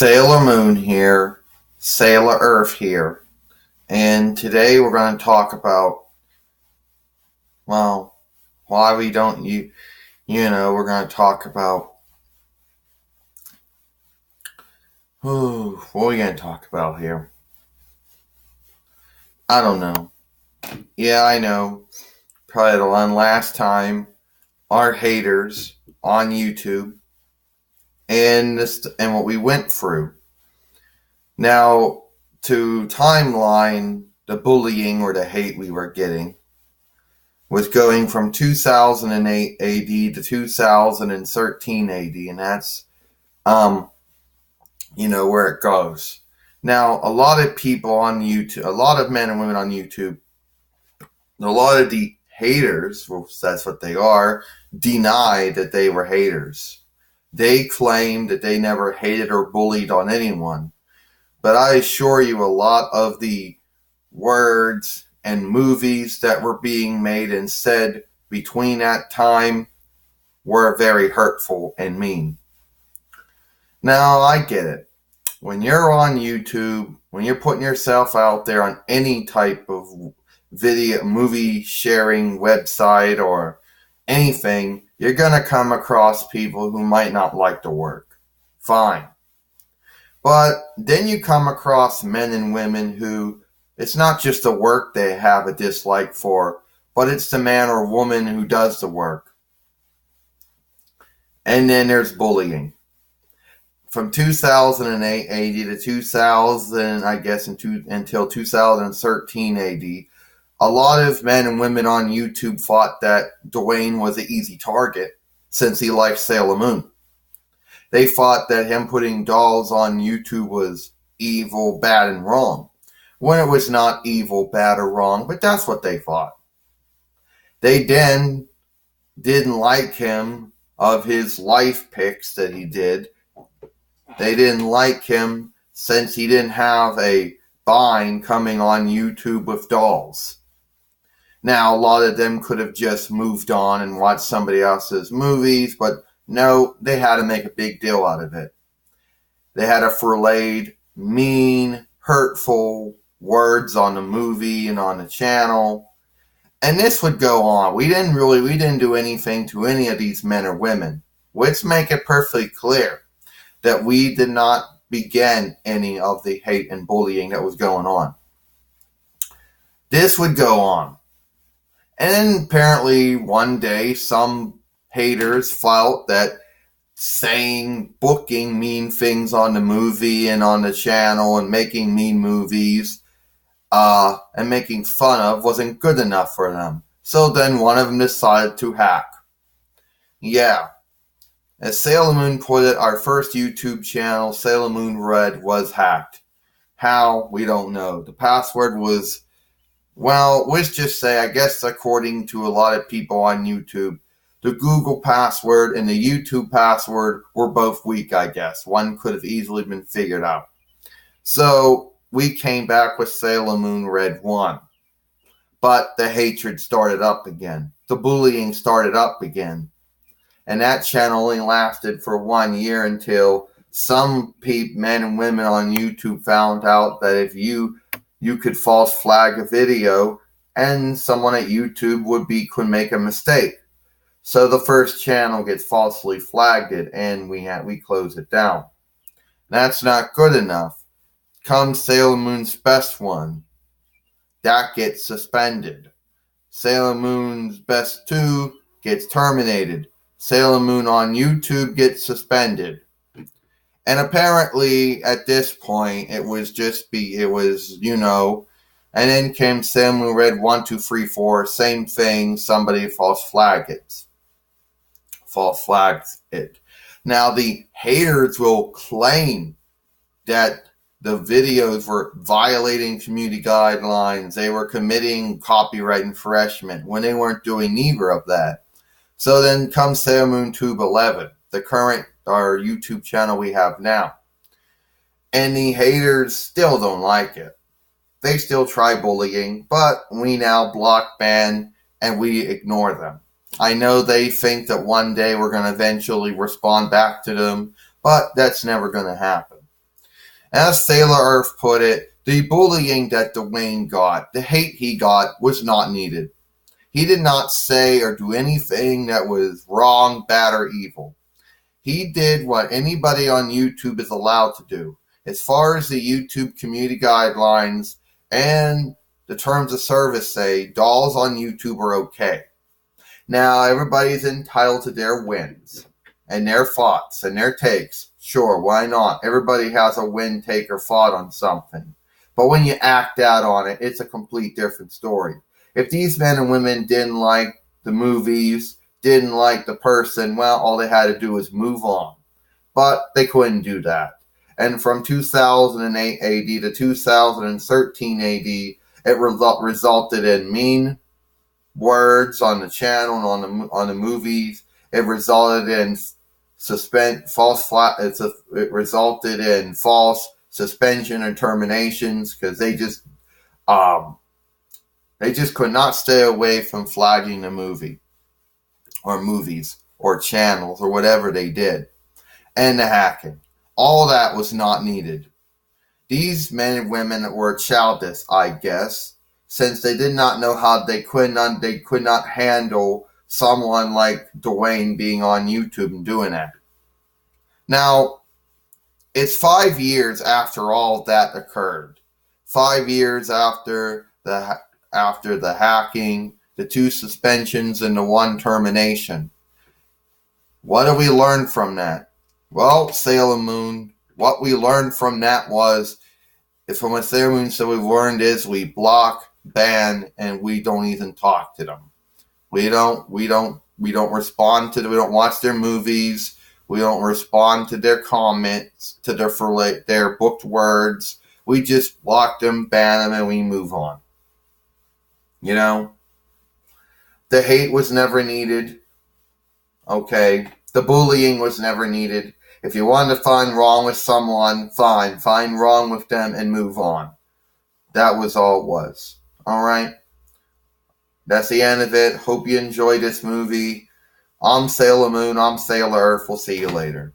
Sailor Moon here, Sailor Earth here, and today we're going to talk about, well, why we don't, we're going to talk about, what are we going to talk about here? I don't know. Yeah, I know. Probably the one last time, our haters on YouTube, and what we went through. Now, to timeline the bullying or the hate we were getting was going from 2008 AD to 2013 AD, and that's, where it goes. Now, a lot of people on YouTube, a lot of men and women on YouTube, a lot of the haters, well, that's what they are, denied that they were haters. They claimed that they never hated or bullied on anyone. But I assure you, a lot of the words and movies that were being made and said between that time were very hurtful and mean. Now, I get it. When you're on YouTube, when you're putting yourself out there on any type of video, movie sharing website or anything, you're going to come across people who might not like the work. Fine. But then you come across men and women who, it's not just the work they have a dislike for, but it's the man or woman who does the work. And then there's bullying. From 2008 AD to 2000, I guess, until 2013 AD, a lot of men and women on YouTube thought that Dwayne was an easy target since he liked Sailor Moon. They thought that him putting dolls on YouTube was evil, bad, and wrong. When it was not evil, bad, or wrong, but that's what they thought. They then didn't like him of his life pics that he did. They didn't like him since he didn't have a bind coming on YouTube with dolls. Now, a lot of them could have just moved on and watched somebody else's movies, but no, they had to make a big deal out of it. They had to furlade mean, hurtful words on the movie and on the channel. And this would go on. We didn't do anything to any of these men or women. Let's make it perfectly clear that we did not begin any of the hate and bullying that was going on. This would go on. And then apparently one day some haters felt that booking mean things on the movie and on the channel and making mean movies and making fun of wasn't good enough for them. So then one of them decided to hack. Yeah. As Sailor Moon put it, our first YouTube channel, Sailor Moon Red, was hacked. How? We don't know. The password was, well, let's just say, I guess according to a lot of people on YouTube, the Google password and the YouTube password were both weak, I guess. One could have easily been figured out. So we came back with Sailor Moon Red 1. But the hatred started up again. The bullying started up again. And that channel only lasted for 1 year until some men and women on YouTube found out that if you could false flag a video and someone at YouTube could make a mistake. So the first channel gets falsely flagged and we close it down. That's not good enough. Comes Sailor Moon's best one. That gets suspended. Sailor Moon's best 2 gets terminated. Sailor Moon on YouTube gets suspended. And apparently at this point it was, and then came Sailor Moon Red 1, 2, 3, 4, same thing, somebody false flagged it. Now the haters will claim that the videos were violating community guidelines, they were committing copyright infringement, when they weren't doing neither of that. So then comes Sailor Moon Tube 11, our YouTube channel we have now. And the haters still don't like it. They still try bullying, but we now block, ban, and we ignore them. I know they think that one day we're going to eventually respond back to them, but that's never going to happen. As Sailor Earth put it, the bullying that Dwayne got, the hate he got, was not needed. He did not say or do anything that was wrong, bad, or evil. He did what anybody on YouTube is allowed to do. As far as the YouTube community guidelines and the terms of service say, dolls on YouTube are okay. Now, everybody's entitled to their wins and their thoughts and their takes. Sure, why not? Everybody has a win, take, or thought on something. But when you act out on it, it's a complete different story. If these men and women didn't like the movies, didn't like the person, well, all they had to do was move on. But they couldn't do that. And from 2008 AD to 2013 AD, it resulted in mean words on the channel and on the movies. It resulted in it resulted in false suspension and terminations because they just could not stay away from flagging the movie or movies or channels or whatever they did, and the hacking. All that was not needed. These men and women were childish, I guess, since they did not know how they could not handle someone like Dwayne being on YouTube and doing that. Now, it's 5 years after all that occurred. 5 years after the hacking, the 2 suspensions, and the 1 termination. What do we learn from that? Well, Sailor Moon, what we learned from that was, from what Sailor Moon said, we've learned is we block, ban, and we don't even talk to them. We don't respond to them. We don't watch their movies. We don't respond to their comments, to their booked words. We just block them, ban them, and we move on. You know? The hate was never needed. Okay? The bullying was never needed. If you wanted to find wrong with someone, fine. Find wrong with them and move on. That was all it was. Alright? That's the end of it. Hope you enjoyed this movie. I'm Sailor Moon. I'm Sailor Earth. We'll see you later.